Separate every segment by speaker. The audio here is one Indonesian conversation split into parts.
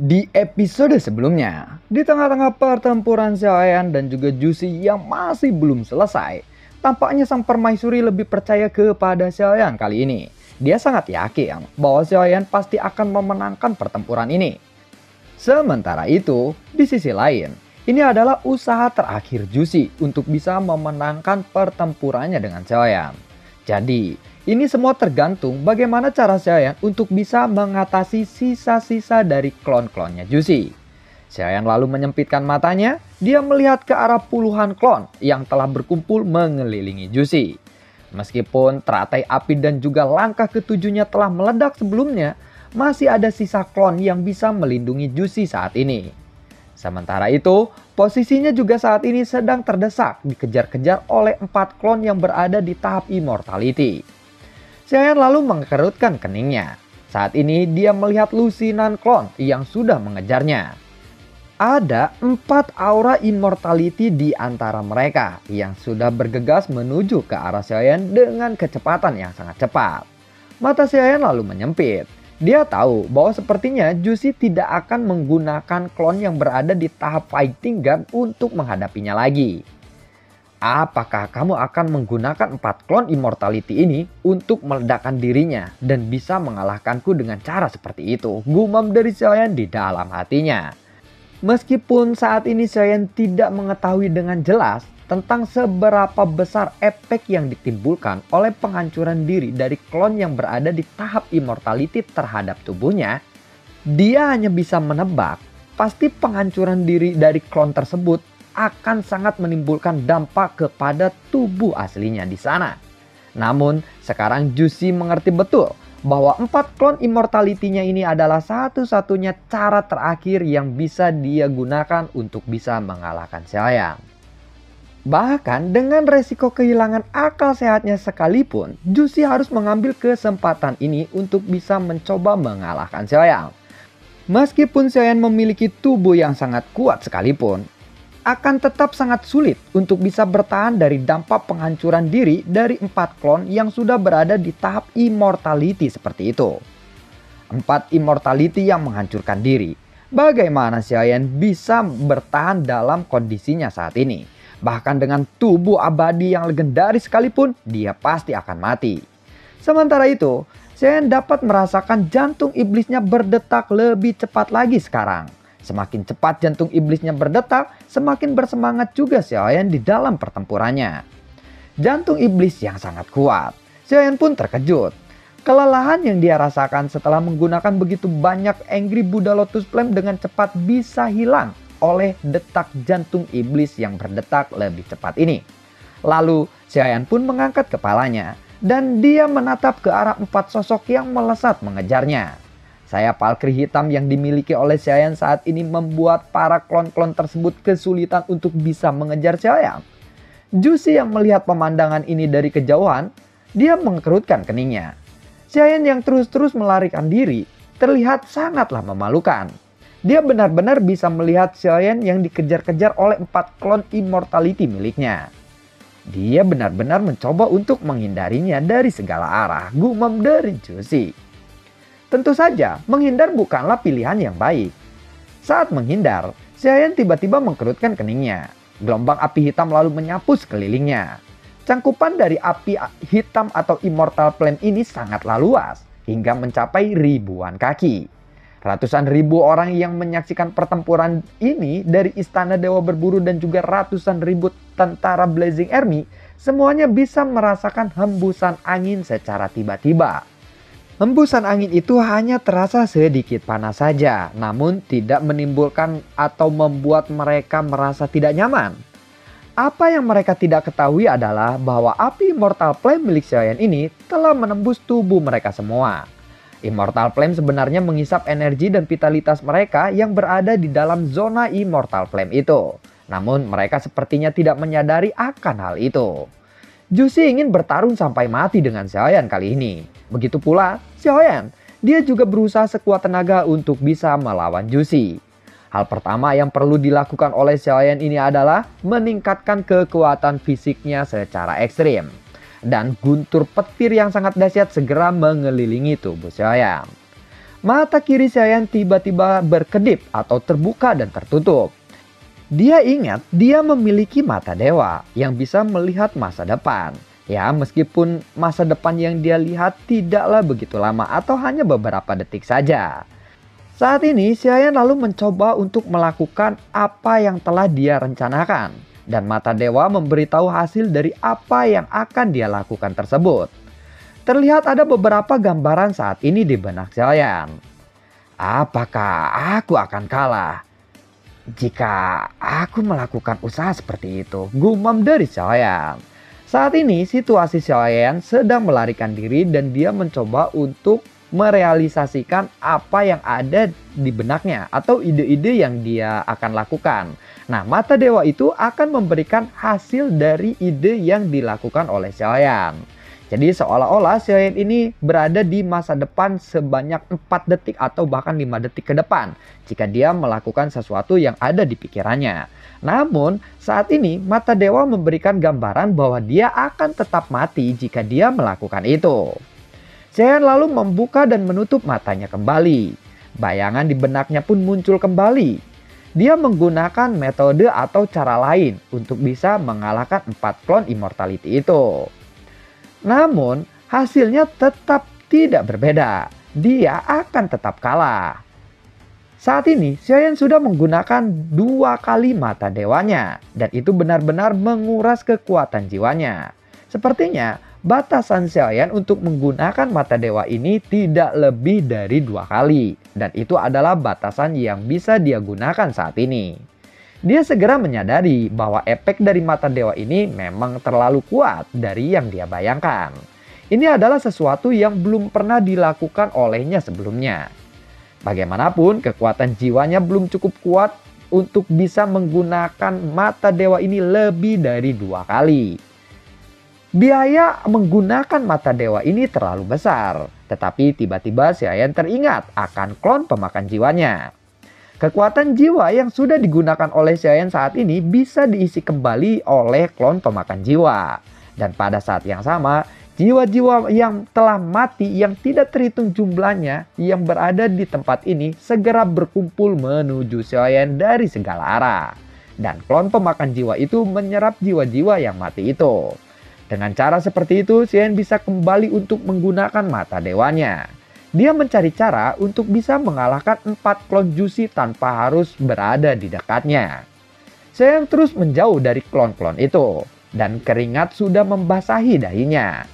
Speaker 1: Di episode sebelumnya, di tengah-tengah pertempuran Xiaoyan dan juga Jushi yang masih belum selesai, tampaknya sang permaisuri lebih percaya kepada Xiaoyan kali ini. Dia sangat yakin bahwa Xiaoyan pasti akan memenangkan pertempuran ini. Sementara itu, di sisi lain, ini adalah usaha terakhir Jushi untuk bisa memenangkan pertempurannya dengan Xiaoyan. Jadi, ini semua tergantung bagaimana cara Xiaoyan untuk bisa mengatasi sisa-sisa dari klon-klonnya Jushi. Xiaoyan lalu menyempitkan matanya, dia melihat ke arah puluhan klon yang telah berkumpul mengelilingi Jushi. Meskipun teratai api dan juga langkah ketujuhnya telah meledak sebelumnya, masih ada sisa klon yang bisa melindungi Jushi saat ini. Sementara itu, posisinya juga saat ini sedang terdesak dikejar-kejar oleh 4 klon yang berada di tahap immortality. Xiaoyan lalu mengerutkan keningnya. Saat ini dia melihat lusinan klon yang sudah mengejarnya. Ada 4 aura immortality di antara mereka yang sudah bergegas menuju ke arah Xiaoyan dengan kecepatan yang sangat cepat. Mata Xiaoyan lalu menyempit. Dia tahu bahwa sepertinya Jushi tidak akan menggunakan klon yang berada di tahap fighting guard untuk menghadapinya lagi. Apakah kamu akan menggunakan 4 klon immortality ini untuk meledakkan dirinya dan bisa mengalahkanku dengan cara seperti itu? Gumam dari Xiaoyan di dalam hatinya. Meskipun saat ini Xiaoyan tidak mengetahui dengan jelas tentang seberapa besar efek yang ditimbulkan oleh penghancuran diri dari klon yang berada di tahap immortality terhadap tubuhnya, dia hanya bisa menebak pasti penghancuran diri dari klon tersebut akan sangat menimbulkan dampak kepada tubuh aslinya di sana. Namun sekarang Jushi mengerti betul bahwa 4 klon immortality-nya ini adalah satu-satunya cara terakhir yang bisa dia gunakan untuk bisa mengalahkan Xiaoyan. Bahkan dengan resiko kehilangan akal sehatnya sekalipun, Jushi harus mengambil kesempatan ini untuk bisa mencoba mengalahkan Xiaoyan. Meskipun Xiaoyan memiliki tubuh yang sangat kuat sekalipun, akan tetap sangat sulit untuk bisa bertahan dari dampak penghancuran diri dari 4 klon yang sudah berada di tahap immortality seperti itu. 4 immortality yang menghancurkan diri. Bagaimana Xiaoyan bisa bertahan dalam kondisinya saat ini? Bahkan dengan tubuh abadi yang legendaris sekalipun, dia pasti akan mati. Sementara itu, Xiaoyan dapat merasakan jantung iblisnya berdetak lebih cepat lagi sekarang. Semakin cepat jantung iblisnya berdetak, semakin bersemangat juga Xiaoyan di dalam pertempurannya. Jantung iblis yang sangat kuat. Xiaoyan pun terkejut. Kelelahan yang dia rasakan setelah menggunakan begitu banyak Angry Buddha Lotus Flame dengan cepat bisa hilang oleh detak jantung iblis yang berdetak lebih cepat ini. Lalu Xiaoyan pun mengangkat kepalanya dan dia menatap ke arah 4 sosok yang melesat mengejarnya. Sayap Valkyrie hitam yang dimiliki oleh Xiaoyan saat ini membuat para klon-klon tersebut kesulitan untuk bisa mengejar Xiaoyan. Jushi yang melihat pemandangan ini dari kejauhan, dia mengerutkan keningnya. Xiaoyan yang terus-terus melarikan diri terlihat sangatlah memalukan. Dia benar-benar bisa melihat Xiaoyan yang dikejar-kejar oleh 4 klon immortality miliknya. Dia benar-benar mencoba untuk menghindarinya dari segala arah, gumam dari Jushi. Tentu saja, menghindar bukanlah pilihan yang baik. Saat menghindar, Xiaoyan tiba-tiba mengkerutkan keningnya. Gelombang api hitam lalu menyapu sekelilingnya. Cangkupan dari api hitam atau Immortal Flame ini sangatlah luas, hingga mencapai ribuan kaki. Ratusan ribu orang yang menyaksikan pertempuran ini dari Istana Dewa Berburu dan juga ratusan ribu tentara Blazing Army, semuanya bisa merasakan hembusan angin secara tiba-tiba. Hembusan angin itu hanya terasa sedikit panas saja, namun tidak menimbulkan atau membuat mereka merasa tidak nyaman. Apa yang mereka tidak ketahui adalah bahwa api Immortal Flame milik Xiaoyan ini telah menembus tubuh mereka semua. Immortal Flame sebenarnya menghisap energi dan vitalitas mereka yang berada di dalam zona Immortal Flame itu. Namun mereka sepertinya tidak menyadari akan hal itu. Jushi ingin bertarung sampai mati dengan Xiaoyan kali ini. Begitu pula Xiaoyan, dia juga berusaha sekuat tenaga untuk bisa melawan Jushi. Hal pertama yang perlu dilakukan oleh Xiaoyan ini adalah meningkatkan kekuatan fisiknya secara ekstrim. Dan guntur petir yang sangat dahsyat segera mengelilingi tubuh Xiaoyan. Mata kiri Xiaoyan tiba-tiba berkedip atau terbuka dan tertutup. Dia ingat dia memiliki mata dewa yang bisa melihat masa depan. Ya, meskipun masa depan yang dia lihat tidaklah begitu lama atau hanya beberapa detik saja. Saat ini, Xiaoyan lalu mencoba untuk melakukan apa yang telah dia rencanakan. Dan mata dewa memberitahu hasil dari apa yang akan dia lakukan tersebut. Terlihat ada beberapa gambaran saat ini di benak Xiaoyan. Apakah aku akan kalah jika aku melakukan usaha seperti itu? Gumam dari Xiaoyan. Saat ini situasi Xiaoyan sedang melarikan diri dan dia mencoba untuk merealisasikan apa yang ada di benaknya atau ide-ide yang dia akan lakukan. Nah, mata dewa itu akan memberikan hasil dari ide yang dilakukan oleh Xiaoyan. Jadi seolah-olah Xiaoyan ini berada di masa depan sebanyak 4 detik atau bahkan 5 detik ke depan jika dia melakukan sesuatu yang ada di pikirannya. Namun saat ini mata dewa memberikan gambaran bahwa dia akan tetap mati jika dia melakukan itu. Xiaoyan lalu membuka dan menutup matanya kembali. Bayangan di benaknya pun muncul kembali. Dia menggunakan metode atau cara lain untuk bisa mengalahkan 4 klon immortality itu. Namun hasilnya tetap tidak berbeda. Dia akan tetap kalah. Saat ini Xiaoyan sudah menggunakan 2 kali mata dewanya. Dan itu benar-benar menguras kekuatan jiwanya. Sepertinya batasan Xiaoyan untuk menggunakan mata dewa ini tidak lebih dari 2 kali. Dan itu adalah batasan yang bisa dia gunakan saat ini. Dia segera menyadari bahwa efek dari mata dewa ini memang terlalu kuat dari yang dia bayangkan. Ini adalah sesuatu yang belum pernah dilakukan olehnya sebelumnya. Bagaimanapun kekuatan jiwanya belum cukup kuat untuk bisa menggunakan mata dewa ini lebih dari 2 kali. Biaya menggunakan mata dewa ini terlalu besar. Tetapi tiba-tiba Xiaoyan teringat akan klon pemakan jiwanya. Kekuatan jiwa yang sudah digunakan oleh Xiaoyan saat ini bisa diisi kembali oleh klon pemakan jiwa. Dan pada saat yang sama, jiwa-jiwa yang telah mati yang tidak terhitung jumlahnya yang berada di tempat ini segera berkumpul menuju Xiaoyan dari segala arah. Dan klon pemakan jiwa itu menyerap jiwa-jiwa yang mati itu. Dengan cara seperti itu, Xiaoyan bisa kembali untuk menggunakan mata dewanya. Dia mencari cara untuk bisa mengalahkan 4 klon Jushi tanpa harus berada di dekatnya. Xiaoyan terus menjauh dari klon-klon itu, dan keringat sudah membasahi dahinya.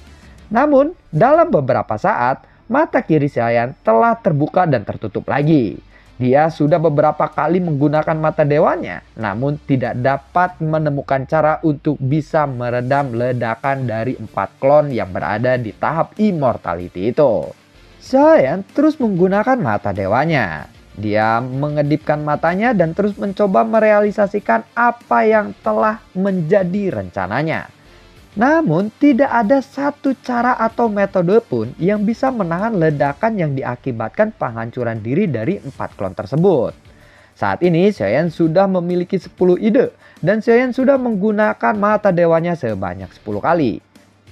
Speaker 1: Namun, dalam beberapa saat, mata kiri Xiaoyan telah terbuka dan tertutup lagi. Dia sudah beberapa kali menggunakan mata dewanya, namun tidak dapat menemukan cara untuk bisa meredam ledakan dari 4 klon yang berada di tahap immortality itu. Xiaoyan terus menggunakan mata dewanya. Dia mengedipkan matanya dan terus mencoba merealisasikan apa yang telah menjadi rencananya. Namun tidak ada satu cara atau metode pun yang bisa menahan ledakan yang diakibatkan penghancuran diri dari 4 klon tersebut. Saat ini Xiaoyan sudah memiliki 10 ide dan Xiaoyan sudah menggunakan mata dewanya sebanyak 10 kali.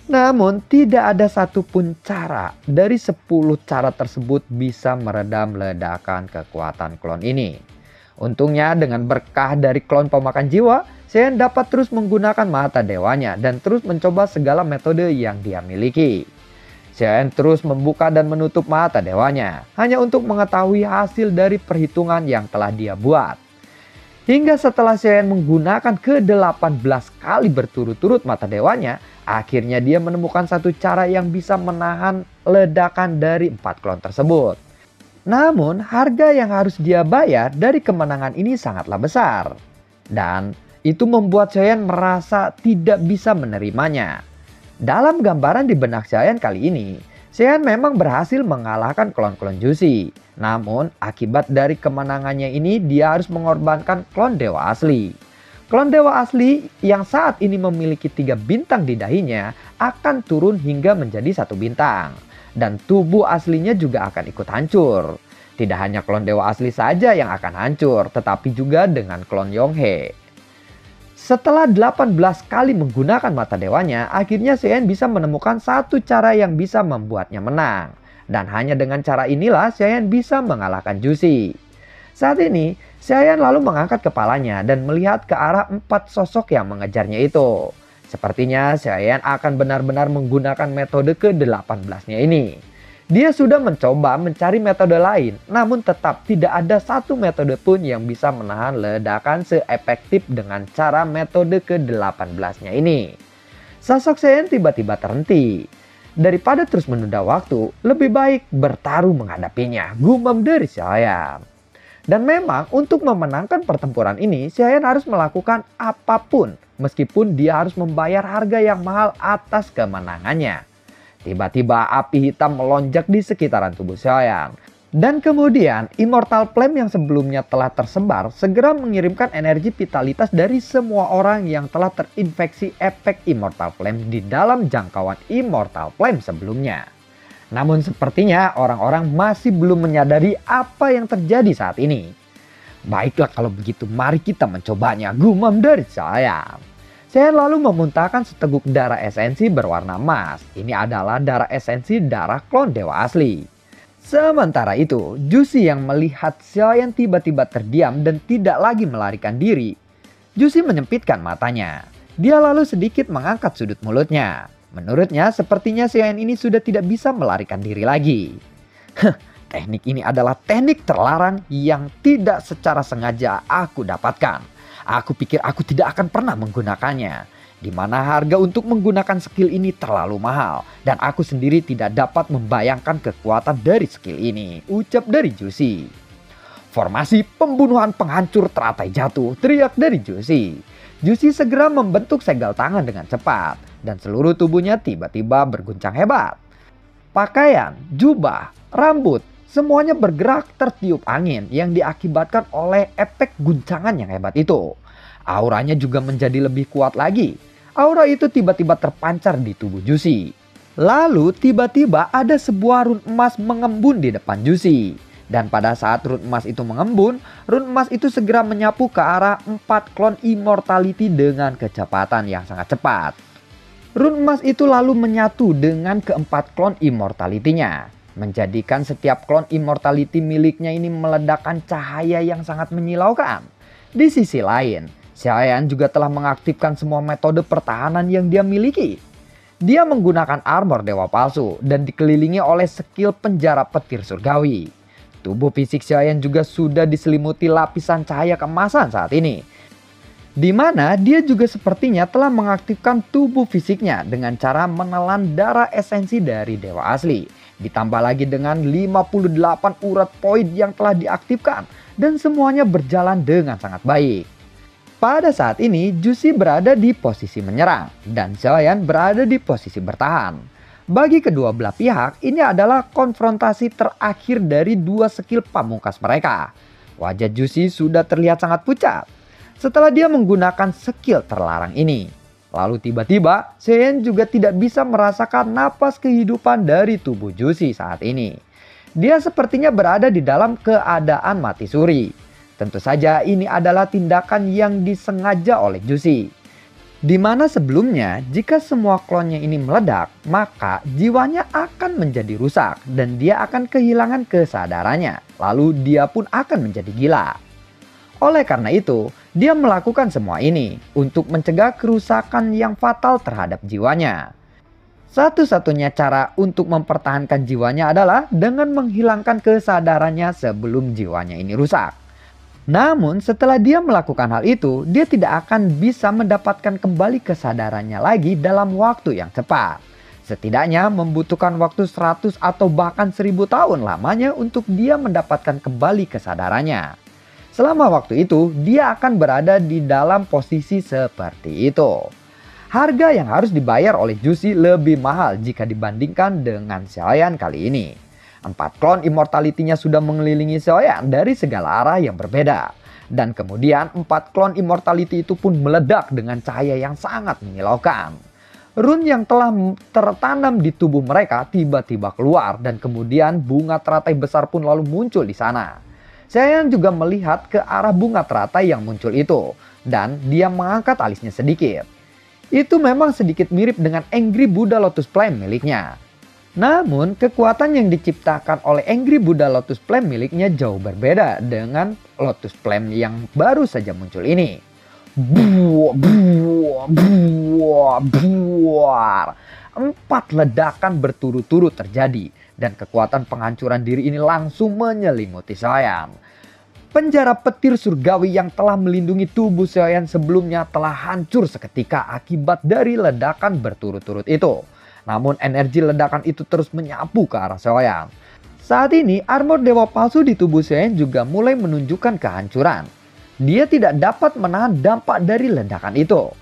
Speaker 1: Namun tidak ada satupun cara dari 10 cara tersebut bisa meredam ledakan kekuatan klon ini. Untungnya dengan berkah dari klon pemakan jiwa, Xiaoyan dapat terus menggunakan mata dewanya dan terus mencoba segala metode yang dia miliki. Xiaoyan terus membuka dan menutup mata dewanya hanya untuk mengetahui hasil dari perhitungan yang telah dia buat. Hingga setelah Xiaoyan menggunakan ke-18 kali berturut-turut mata dewanya, akhirnya dia menemukan satu cara yang bisa menahan ledakan dari 4 klon tersebut. Namun harga yang harus dia bayar dari kemenangan ini sangatlah besar. Dan itu membuat Xiaoyan merasa tidak bisa menerimanya. Dalam gambaran di benak Xiaoyan kali ini, Xiaoyan memang berhasil mengalahkan klon-klon Jushi. Namun akibat dari kemenangannya ini dia harus mengorbankan klon dewa asli. Klon dewa asli yang saat ini memiliki 3 bintang di dahinya akan turun hingga menjadi 1 bintang. Dan tubuh aslinya juga akan ikut hancur. Tidak hanya klon dewa asli saja yang akan hancur, tetapi juga dengan klon Yonghe. Setelah 18 kali menggunakan mata dewanya, akhirnya Xiaoyan bisa menemukan satu cara yang bisa membuatnya menang. Dan hanya dengan cara inilah Xiaoyan bisa mengalahkan Jusi. Saat ini, Xiaoyan lalu mengangkat kepalanya dan melihat ke arah 4 sosok yang mengejarnya itu. Sepertinya Xiaoyan akan benar-benar menggunakan metode ke-18-nya ini. Dia sudah mencoba mencari metode lain, namun tetap tidak ada satu metode pun yang bisa menahan ledakan seefektif dengan cara metode ke-18-nya ini. Sosok Xiaoyan tiba-tiba terhenti. Daripada terus menunda waktu, lebih baik bertaruh menghadapinya, gumam dari Xiaoyan. Dan memang untuk memenangkan pertempuran ini, Xiaoyan harus melakukan apapun meskipun dia harus membayar harga yang mahal atas kemenangannya. Tiba-tiba api hitam melonjak di sekitaran tubuh Xiaoyan. Dan kemudian Immortal Flame yang sebelumnya telah tersebar segera mengirimkan energi vitalitas dari semua orang yang telah terinfeksi efek Immortal Flame di dalam jangkauan Immortal Flame sebelumnya. Namun sepertinya orang-orang masih belum menyadari apa yang terjadi saat ini. Baiklah kalau begitu mari kita mencobanya, gumam dari Xiaoyan. Xiaoyan lalu memuntahkan seteguk darah esensi berwarna emas. Ini adalah darah esensi darah klon dewa asli. Sementara itu, Jusi yang melihat Xiaoyan tiba-tiba terdiam dan tidak lagi melarikan diri. Jusi menyempitkan matanya. Dia lalu sedikit mengangkat sudut mulutnya. Menurutnya, sepertinya Xiaoyan ini sudah tidak bisa melarikan diri lagi. Teknik ini adalah teknik terlarang yang tidak secara sengaja aku dapatkan. Aku pikir aku tidak akan pernah menggunakannya. Di mana harga untuk menggunakan skill ini terlalu mahal. Dan aku sendiri tidak dapat membayangkan kekuatan dari skill ini. Ucap dari Jusi. Formasi pembunuhan penghancur teratai jatuh, teriak dari Jusi. Jusi segera membentuk segel tangan dengan cepat. Dan seluruh tubuhnya tiba-tiba berguncang hebat. Pakaian, jubah, rambut, semuanya bergerak tertiup angin yang diakibatkan oleh efek guncangan yang hebat itu. Auranya juga menjadi lebih kuat lagi. Aura itu tiba-tiba terpancar di tubuh Jusi. Lalu tiba-tiba ada sebuah rune emas mengembun di depan Jusi. Dan pada saat rune emas itu mengembun, rune emas itu segera menyapu ke arah 4 klon Immortality dengan kecepatan yang sangat cepat. Rune emas itu lalu menyatu dengan keempat klon Immortality-nya. Menjadikan setiap klon Immortality miliknya ini meledakkan cahaya yang sangat menyilaukan. Di sisi lain, Xiaoyan juga telah mengaktifkan semua metode pertahanan yang dia miliki. Dia menggunakan armor dewa palsu dan dikelilingi oleh skill penjara petir surgawi. Tubuh fisik Xiaoyan juga sudah diselimuti lapisan cahaya keemasan saat ini. Di mana dia juga sepertinya telah mengaktifkan tubuh fisiknya dengan cara menelan darah esensi dari dewa asli. Ditambah lagi dengan 58 urat poin yang telah diaktifkan dan semuanya berjalan dengan sangat baik. Pada saat ini Jusi berada di posisi menyerang dan Xiaoyan berada di posisi bertahan. Bagi kedua belah pihak ini adalah konfrontasi terakhir dari dua skill pamungkas mereka. Wajah Jusi sudah terlihat sangat pucat setelah dia menggunakan skill terlarang ini. Lalu tiba-tiba Xiaoyan juga tidak bisa merasakan napas kehidupan dari tubuh Jusi saat ini. Dia sepertinya berada di dalam keadaan mati suri. Tentu saja ini adalah tindakan yang disengaja oleh Jusi. Di mana sebelumnya jika semua klonnya ini meledak, maka jiwanya akan menjadi rusak dan dia akan kehilangan kesadarannya. Lalu dia pun akan menjadi gila. Oleh karena itu, dia melakukan semua ini untuk mencegah kerusakan yang fatal terhadap jiwanya. Satu-satunya cara untuk mempertahankan jiwanya adalah dengan menghilangkan kesadarannya sebelum jiwanya ini rusak. Namun setelah dia melakukan hal itu, dia tidak akan bisa mendapatkan kembali kesadarannya lagi dalam waktu yang cepat. Setidaknya membutuhkan waktu 100 atau bahkan 1000 tahun lamanya untuk dia mendapatkan kembali kesadarannya. Selama waktu itu, dia akan berada di dalam posisi seperti itu. Harga yang harus dibayar oleh Jusi lebih mahal jika dibandingkan dengan Xiaoyan kali ini. 4 klon Immortality-nya sudah mengelilingi Xiaoyan dari segala arah yang berbeda. Dan kemudian 4 klon Immortality itu pun meledak dengan cahaya yang sangat menyilaukan. Rune yang telah tertanam di tubuh mereka tiba-tiba keluar dan kemudian bunga teratai besar pun lalu muncul di sana. Xiaoyan juga melihat ke arah bunga teratai yang muncul itu dan dia mengangkat alisnya sedikit. Itu memang sedikit mirip dengan Angry Buddha Lotus Flame miliknya. Namun, kekuatan yang diciptakan oleh Angry Buddha Lotus Flame miliknya jauh berbeda dengan Lotus Flame yang baru saja muncul ini. Buar, buar, buar, buar. 4 ledakan berturut-turut terjadi dan kekuatan penghancuran diri ini langsung menyelimuti Xiaoyan. Penjara petir surgawi yang telah melindungi tubuh Xiaoyan sebelumnya telah hancur seketika akibat dari ledakan berturut-turut itu. Namun energi ledakan itu terus menyapu ke arah Xiaoyan. Saat ini armor dewa palsu di tubuh Xiaoyan juga mulai menunjukkan kehancuran. Dia tidak dapat menahan dampak dari ledakan itu.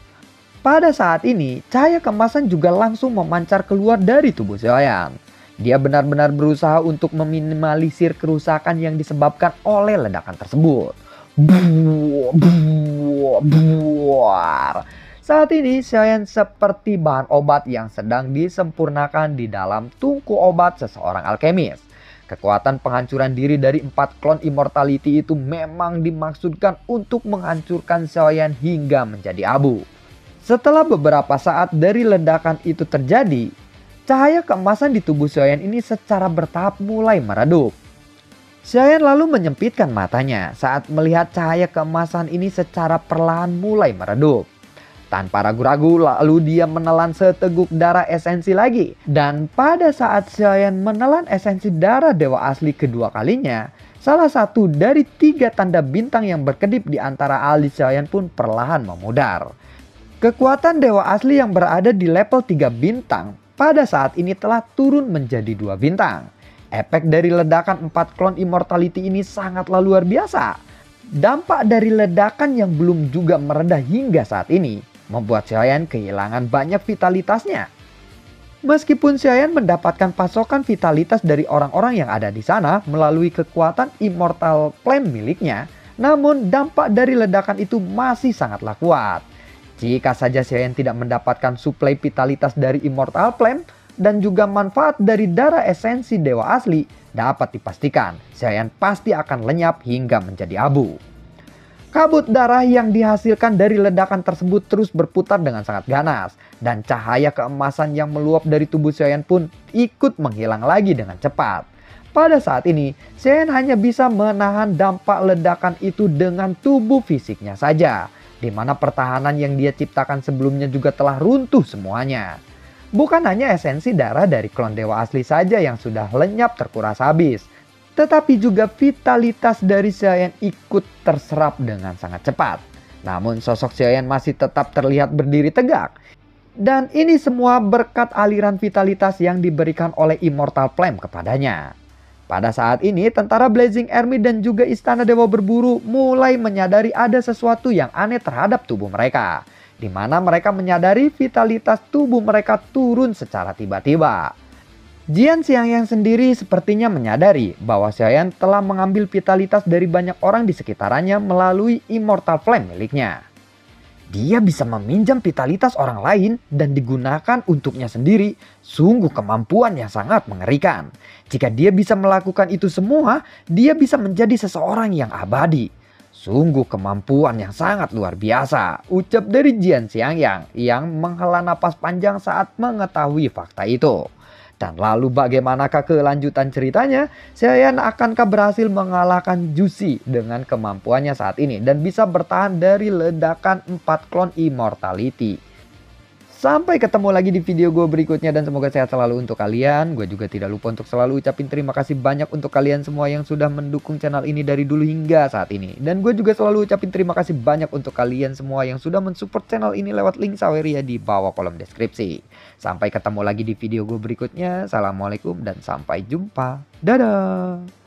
Speaker 1: Pada saat ini, cahaya keemasan juga langsung memancar keluar dari tubuh Xiaoyan. Dia benar-benar berusaha untuk meminimalisir kerusakan yang disebabkan oleh ledakan tersebut. Buar, buar, buar. Saat ini, Xiaoyan seperti bahan obat yang sedang disempurnakan di dalam tungku obat seseorang alkemis. Kekuatan penghancuran diri dari 4 klon immortality itu memang dimaksudkan untuk menghancurkan Xiaoyan hingga menjadi abu. Setelah beberapa saat dari ledakan itu terjadi, cahaya keemasan di tubuh Xiaoyan ini secara bertahap mulai meredup. Xiaoyan lalu menyempitkan matanya saat melihat cahaya keemasan ini secara perlahan mulai meredup. Tanpa ragu-ragu lalu dia menelan seteguk darah esensi lagi. Dan pada saat Xiaoyan menelan esensi darah dewa asli kedua kalinya, salah satu dari 3 tanda bintang yang berkedip di antara alis Xiaoyan pun perlahan memudar. Kekuatan dewa asli yang berada di level 3 bintang pada saat ini telah turun menjadi 2 bintang. Efek dari ledakan 4 klon immortality ini sangatlah luar biasa. Dampak dari ledakan yang belum juga mereda hingga saat ini membuat Xiaoyan kehilangan banyak vitalitasnya. Meskipun Xiaoyan mendapatkan pasokan vitalitas dari orang-orang yang ada di sana melalui kekuatan Immortal Flame miliknya, namun dampak dari ledakan itu masih sangatlah kuat. Jika saja Xiaoyan tidak mendapatkan suplai vitalitas dari Immortal Flame dan juga manfaat dari darah esensi dewa asli, dapat dipastikan Xiaoyan pasti akan lenyap hingga menjadi abu. Kabut darah yang dihasilkan dari ledakan tersebut terus berputar dengan sangat ganas, dan cahaya keemasan yang meluap dari tubuh Xiaoyan pun ikut menghilang lagi dengan cepat. Pada saat ini, Xiaoyan hanya bisa menahan dampak ledakan itu dengan tubuh fisiknya saja, di mana pertahanan yang dia ciptakan sebelumnya juga telah runtuh semuanya. Bukan hanya esensi darah dari klon dewa asli saja yang sudah lenyap terkuras habis, tetapi juga vitalitas dari Xiaoyan ikut terserap dengan sangat cepat. Namun sosok Xiaoyan masih tetap terlihat berdiri tegak. Dan ini semua berkat aliran vitalitas yang diberikan oleh Immortal Flame kepadanya. Pada saat ini, tentara Blazing Army dan juga Istana Dewa Berburu mulai menyadari ada sesuatu yang aneh terhadap tubuh mereka, di mana mereka menyadari vitalitas tubuh mereka turun secara tiba-tiba. Jian Xiangyang sendiri sepertinya menyadari bahwa Xiaoyan telah mengambil vitalitas dari banyak orang di sekitarannya melalui Immortal Flame miliknya. Dia bisa meminjam vitalitas orang lain dan digunakan untuknya sendiri. Sungguh kemampuan yang sangat mengerikan. Jika dia bisa melakukan itu semua, dia bisa menjadi seseorang yang abadi. Sungguh kemampuan yang sangat luar biasa, ucap dari Jian Xiangyang yang menghela napas panjang saat mengetahui fakta itu. Dan lalu bagaimanakah kelanjutan ceritanya? Xiaoyan akankah berhasil mengalahkan Jushi dengan kemampuannya saat ini dan bisa bertahan dari ledakan 4 klon immortality? Sampai ketemu lagi di video gue berikutnya dan semoga sehat selalu untuk kalian. Gue juga tidak lupa untuk selalu ucapin terima kasih banyak untuk kalian semua yang sudah mendukung channel ini dari dulu hingga saat ini. Dan gue juga selalu ucapin terima kasih banyak untuk kalian semua yang sudah mensupport channel ini lewat link Saweria di bawah kolom deskripsi. Sampai ketemu lagi di video gue berikutnya. Assalamualaikum dan sampai jumpa. Dadah!